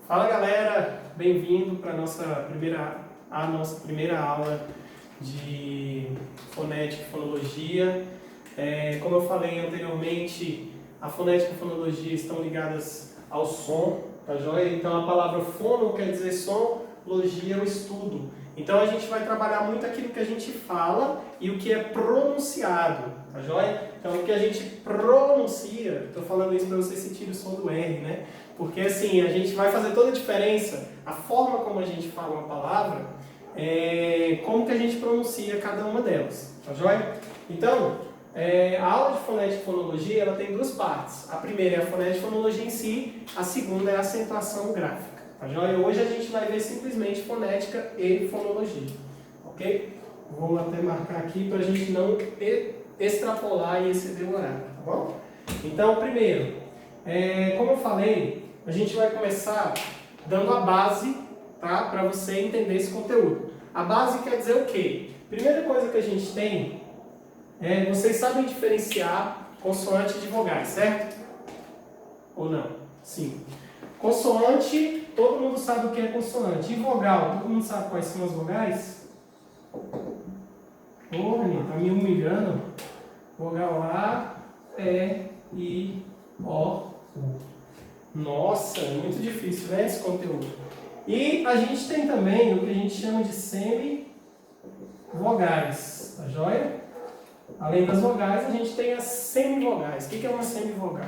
Fala galera, bem-vindo para a nossa primeira aula de fonética e fonologia. Como eu falei anteriormente, a fonética e a fonologia estão ligadas ao som, tá joia? Então a palavra fono quer dizer som, logia é o estudo. Então a gente vai trabalhar muito aquilo que a gente fala e o que é pronunciado, tá joia? Então o que a gente pronuncia, estou falando isso para vocês sentirem o som do R, né? Porque assim, a gente vai fazer toda a diferença, a forma como a gente fala uma palavra, como que a gente pronuncia cada uma delas, tá joia? Então, a aula de fonética e fonologia, ela tem duas partes. A primeira é a fonética e fonologia em si, a segunda é a acentuação gráfica, tá joia? Hoje a gente vai ver simplesmente fonética e fonologia, ok? Vou até marcar aqui para a gente não extrapolar e exceder o horário, tá bom? Então, primeiro, como eu falei, a gente vai começar dando a base, tá? Para você entender esse conteúdo. A base quer dizer o quê? Primeira coisa que a gente tem vocês sabem diferenciar consoante de vogais, certo? Ou não? Sim. Consoante, todo mundo sabe o que é consoante. E vogal, todo mundo sabe quais são as vogais? Ô, Renan, tá me humilhando. Vogal A, E, I, O, U. Nossa, é muito difícil, né, esse conteúdo. E a gente tem também o que a gente chama de semivogais, tá joia? Além das vogais, a gente tem as semivogais. O que é uma semivogal?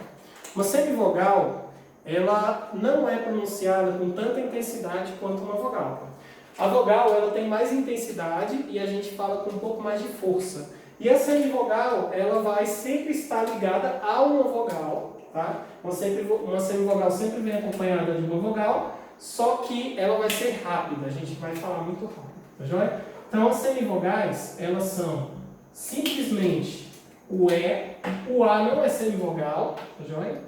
Uma semivogal, ela não é pronunciada com tanta intensidade quanto uma vogal. A vogal, ela tem mais intensidade e a gente fala com um pouco mais de força. E a semivogal, ela vai sempre estar ligada a uma vogal, tá? Uma semivogal sempre vem acompanhada de uma vogal, só que ela vai ser rápida, a gente vai falar muito rápido, tá joia? Então, as semivogais, elas são simplesmente o E, o A não é semivogal, tá joia?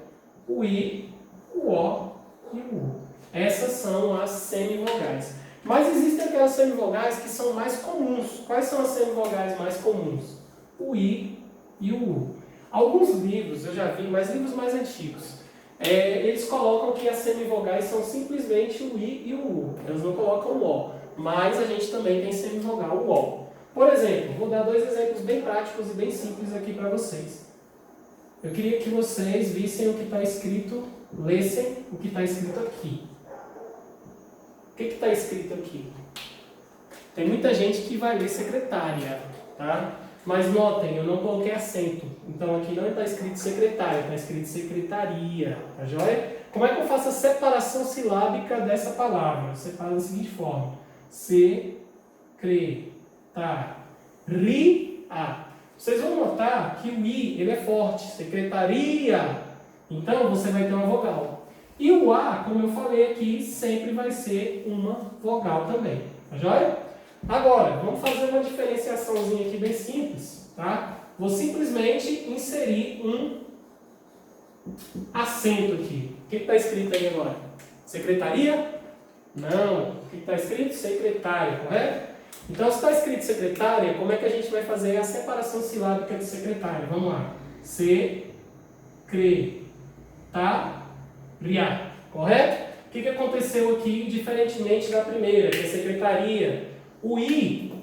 O I, o O e o U. Essas são as semivogais. Mas existem aquelas semivogais que são mais comuns. Quais são as semivogais mais comuns? O I e o U. Alguns livros, eu já vi, mas livros mais antigos, eles colocam que as semivogais são simplesmente o I e o U. Eles não colocam o O. Mas a gente também tem semivogal, o O. Por exemplo, vou dar dois exemplos bem práticos e bem simples aqui para vocês. Eu queria que vocês vissem o que está escrito, lessem o que está escrito aqui. O que está escrito aqui? Tem muita gente que vai ler secretária, tá? Mas notem, eu não coloquei acento. Então aqui não está escrito secretária, está escrito secretaria, tá joia? Como é que eu faço a separação silábica dessa palavra? Eu separo da seguinte forma. Secretaria. Vocês vão notar que o I, ele é forte. Secretaria. Então você vai ter uma vogal. E o A, como eu falei aqui, sempre vai ser uma vogal também, tá joia? Agora, vamos fazer uma diferenciaçãozinha aqui bem simples, tá? Vou simplesmente inserir um acento aqui. O que está escrito aí agora? Secretaria? Não. O que está escrito? Secretária, correto? Então, se está escrito secretária, como é que a gente vai fazer a separação silábica de secretária? Vamos lá. Secretaria. Correto? O que aconteceu aqui, diferentemente da primeira, que é secretaria? O I,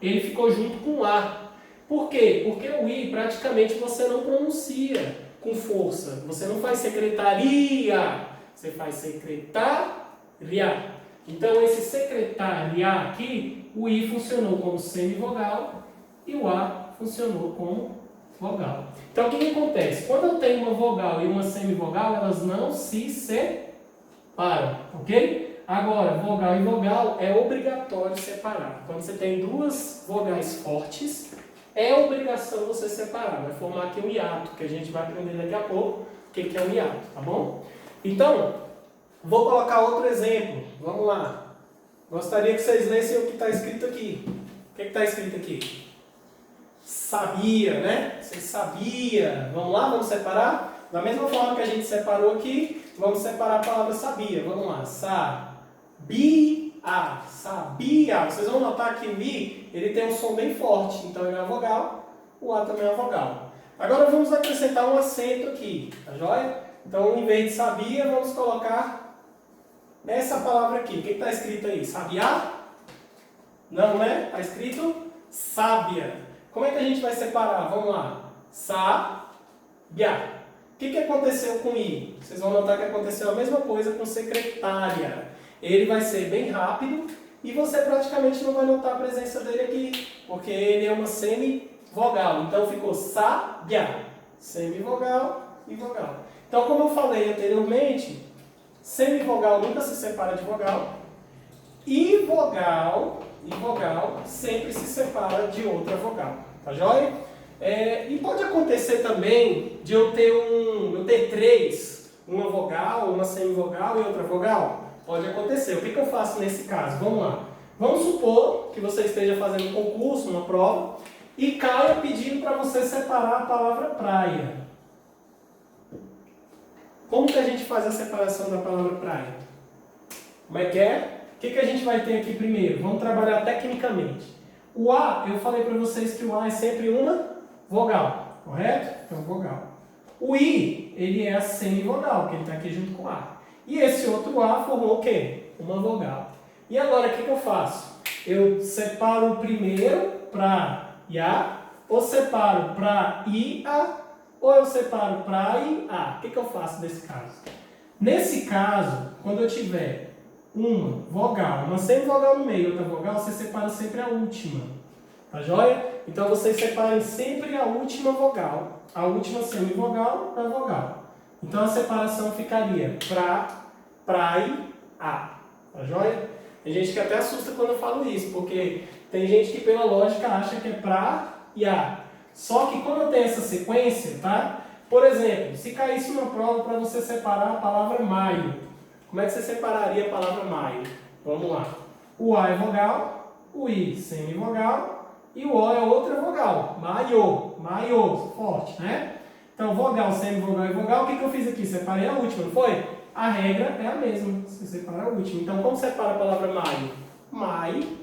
ele ficou junto com o A. Por quê? Porque o I, praticamente, você não pronuncia com força. Você não faz secretaria, você faz secretaria. Então, esse secretaria aqui, o I funcionou como semivogal e o A funcionou como vogal. Então, o que acontece? Quando eu tenho uma vogal e uma semivogal, elas não se separam, ok? Agora, vogal e vogal é obrigatório separar. Quando você tem duas vogais fortes, é obrigação você separar. Vai formar aqui um hiato, que a gente vai aprender daqui a pouco o que é um hiato, tá bom? Então, vou colocar outro exemplo. Vamos lá. Gostaria que vocês lessem o que está escrito aqui. O que está escrito aqui? Sabia, né? Você sabia. Vamos lá, vamos separar? Da mesma forma que a gente separou aqui, vamos separar a palavra sabia. Vamos lá. Sabia. Sabia. Vocês vão notar que o I, ele tem um som bem forte. Então, ele é uma vogal. O A também é uma vogal. Agora, vamos acrescentar um acento aqui. Tá joia? Então, em vez de sabia, vamos colocar essa palavra aqui, o que está escrito aí? Sabiá? Não, né? Está escrito sábia. Como é que a gente vai separar? Vamos lá. Sábia. O que aconteceu com I? Vocês vão notar que aconteceu a mesma coisa com secretária. Ele vai ser bem rápido e você praticamente não vai notar a presença dele aqui, porque ele é uma semivogal. Então ficou sábia. Semivogal e vogal. Então, como eu falei anteriormente, semivogal nunca se separa de vogal. E vogal sempre se separa de outra vogal. Tá joia? E pode acontecer também de eu ter três, uma vogal, uma semivogal e outra vogal. Pode acontecer. O que eu faço nesse caso? Vamos lá. Vamos supor que você esteja fazendo um concurso, uma prova, e caia pedindo para você separar a palavra praia. Como que a gente faz a separação da palavra praia? Como é que é? O que a gente vai ter aqui primeiro? Vamos trabalhar tecnicamente. O A, eu falei para vocês que o A é sempre uma vogal, correto? Então, vogal. O I, ele é a semivogal, que ele está aqui junto com o A. E esse outro A formou o quê? Uma vogal. E agora, o que eu faço? Eu separo o primeiro para IA, ou separo para IA, ou eu separo para IA. O que eu faço nesse caso? Nesse caso, quando eu tiver uma vogal, uma semivogal no meio e outra vogal, você separa sempre a última. Tá joia? Então vocês separem sempre a última vogal, a última semivogal da vogal. Então a separação ficaria prai, a. Tá joia? Tem gente que até assusta quando eu falo isso, porque tem gente que pela lógica acha que é pra e a. Só que quando eu tenho essa sequência, tá? Por exemplo, se caísse uma prova para você separar a palavra maio, como é que você separaria a palavra maio? Vamos lá. O A é vogal, o I semivogal e o O é outra vogal. Maio, forte, né? Então, vogal, semivogal e vogal, o que eu fiz aqui? Separei a última, não foi? A regra é a mesma, você separa a última. Então, como separa a palavra maio? Maio.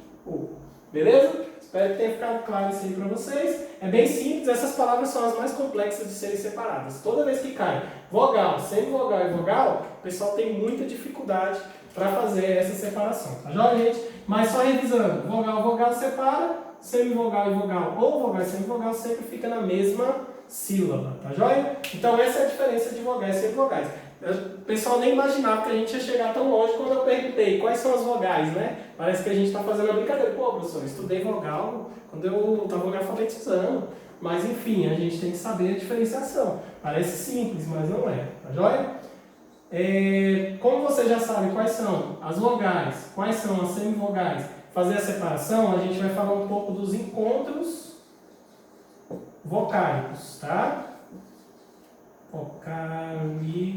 Beleza? Espero que tenha ficado claro isso aí para vocês. É bem simples, essas palavras são as mais complexas de serem separadas. Toda vez que cai vogal, semivogal e vogal, o pessoal tem muita dificuldade para fazer essa separação. Tá joia, gente? Mas só revisando, vogal separa, semivogal e vogal, ou vogal e semivogal sempre fica na mesma sílaba. Tá joia? Então essa é a diferença de vogais e semivogais. O pessoal nem imaginava que a gente ia chegar tão longe quando eu perguntei quais são as vogais, né? Parece que a gente está fazendo a brincadeira. Pô, professor, eu estudei vogal quando eu estava me alfabetizando. Mas, enfim, a gente tem que saber a diferenciação. Parece simples, mas não é. Tá joia? Como você já sabe quais são as vogais, quais são as semivogais, fazer a separação, a gente vai falar um pouco dos encontros vocálicos, tá? Vocálicos.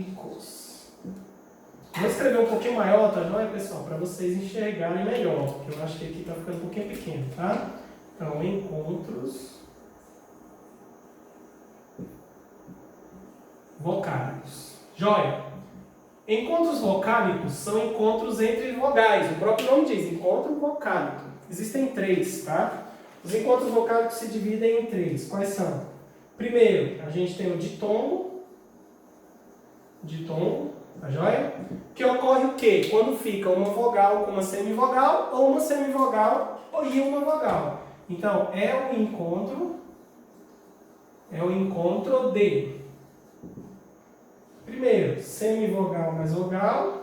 Vou escrever um pouquinho maior, tá joia, pessoal? Para vocês enxergarem melhor, porque eu acho que aqui está ficando um pouquinho pequeno, tá? Então, encontros vocálicos. Joia! Encontros vocálicos são encontros entre vogais. O próprio nome diz, encontro vocálico. Existem três, tá? Os encontros vocálicos se dividem em três. Quais são? Primeiro, a gente tem o ditongo, tá joia? Que ocorre o quê? Quando fica uma vogal com uma semivogal, ou uma semivogal e uma vogal. Então, é o encontro de, primeiro, semivogal mais vogal.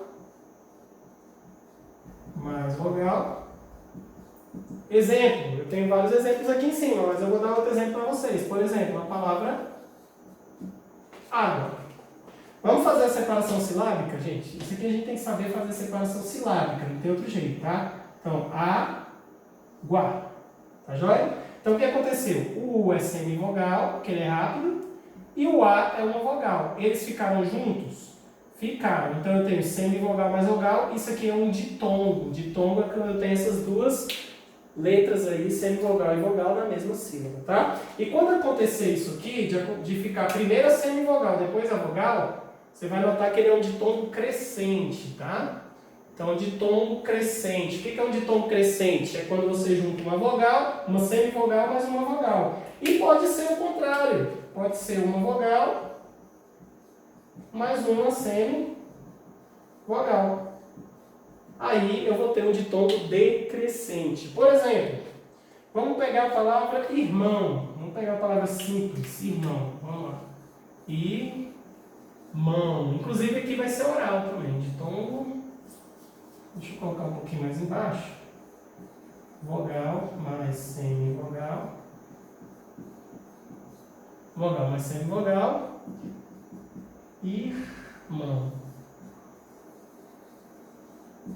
Exemplo, eu tenho vários exemplos aqui em cima, mas eu vou dar outro exemplo para vocês. Por exemplo, a palavra água. Vamos fazer a separação silábica, gente? Isso aqui a gente tem que saber fazer a separação silábica, não tem outro jeito, tá? Então, água. Tá joia? Então, o que aconteceu? O U é semivogal, que ele é rápido, e o A é uma vogal. Eles ficaram juntos? Ficaram. Então, eu tenho semivogal mais vogal. Isso aqui é um ditongo. Ditongo é quando eu tenho essas duas letras aí, semivogal e vogal, na mesma sílaba, tá? E quando acontecer isso aqui, de ficar primeiro a semivogal, depois a vogal, você vai notar que ele é um ditongo crescente, tá? Então, ditongo crescente. O que é um ditongo crescente? É quando você junta uma vogal, uma semivogal mais uma vogal. E pode ser o contrário. Pode ser uma vogal mais uma semivogal. aí eu vou ter um ditongo decrescente. Por exemplo, vamos pegar a palavra irmão. Vamos pegar a palavra simples, irmão. Vamos lá. Irmão. Inclusive aqui vai ser oral também. Ditongo. Deixa eu colocar um pouquinho mais embaixo. Vogal mais semivogal. Vogal mais semivogal. Irmão.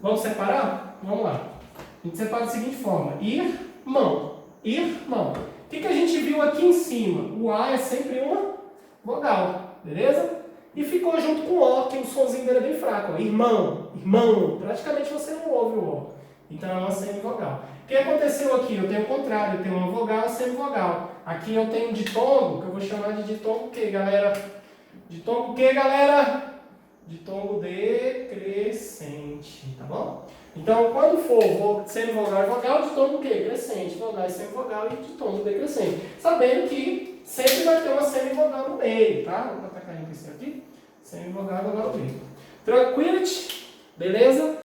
Vamos separar? Vamos lá. A gente separa da seguinte forma. Irmão. Irmão. O que a gente viu aqui em cima? O A é sempre uma vogal. Beleza? E ficou junto com o O, que o somzinho dele é bem fraco. Ó. Irmão. Irmão. Praticamente você não ouve o O. Então é uma semivogal. O que aconteceu aqui? Eu tenho o contrário. Eu tenho uma vogal e semivogal. Aqui eu tenho ditongo, que eu vou chamar de ditongo o quê, galera? Ditongo o quê, galera? Ditongo decrescente, tá bom? Então, quando for semivogal e vogal, ditongo o quê? Crescente. Vogal e semivogal e ditongo decrescente. Sabendo que sempre vai ter uma semivogal no meio, tá? Vou botar caindo esse aqui. Semivogal e vogal no meio. Tranquility? Beleza?